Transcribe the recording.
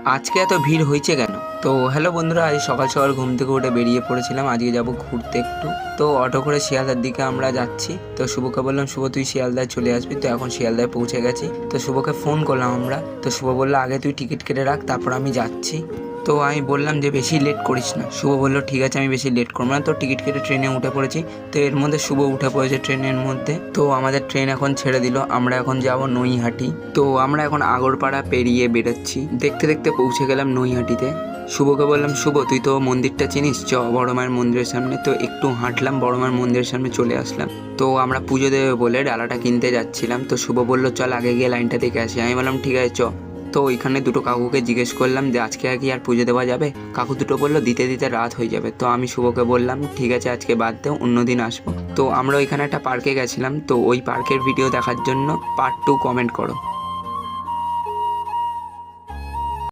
আজকে এত ভিড় হয়েছে কেন? তো হ্যালো বন্ধুরা, আজ সকাল সকাল ঘুম থেকে উঠে বেরিয়ে পড়েছিলাম। আজকে যাব ঘুরতে একটু। তো অটো করে শিয়ালদার দিকে আমরা যাচ্ছি। তো শুভকে বললাম, শুভ তুই শিয়ালদায় চলে আসবি। তো এখন শিয়ালদায় পৌঁছে গেছি। তো শুভকে ফোন করলাম আমরা। তো শুভ বললো আগে তুই টিকিট কেটে রাখ, তারপর আমি যাচ্ছি। তো আমি বললাম যে বেশি লেট করিস না। শুভ বললো ঠিক আছে, আমি বেশি লেট করবো না। তো টিকিট কেটে ট্রেনে উঠে পড়েছি। তো এর মধ্যে শুভ উঠে পড়েছে ট্রেনের মধ্যে। তো আমাদের ট্রেন এখন ছেড়ে দিল। আমরা এখন যাব নৈহাটি। তো আমরা এখন আগরপাড়া পেরিয়ে বেরোচ্ছি। দেখতে দেখতে পৌঁছে গেলাম নৈহাটিতে। শুভকে বললাম, শুভ তুই তো মন্দিরটা চিনিস, চ বড় মায়ের মন্দিরের সামনে। তো একটু হাঁটলাম, বড় মায়ের মন্দিরের সামনে চলে আসলাম। তো আমরা পুজো দেবে বলে ডালাটা কিনতে যাচ্ছিলাম। তো শুভ বললো চল আগে গিয়ে লাইনটা দেখে আসি। আমি বললাম ঠিক আছে চ। তো ওইখানে দুটো কাকুকে জিজ্ঞেস করলাম যে আজকে আর কি আর পুজো দেওয়া যাবে? কাকু দুটো বললো দিতে দিতে রাত হয়ে যাবে। তো আমি শুভকে বললাম ঠিক আছে আজকে বাদ দেও, অন্যদিন আসবো। তো আমরা ওইখানে একটা পার্কে গেছিলাম। তো ওই পার্কের ভিডিও দেখার জন্য পার্ট 2 কমেন্ট করো।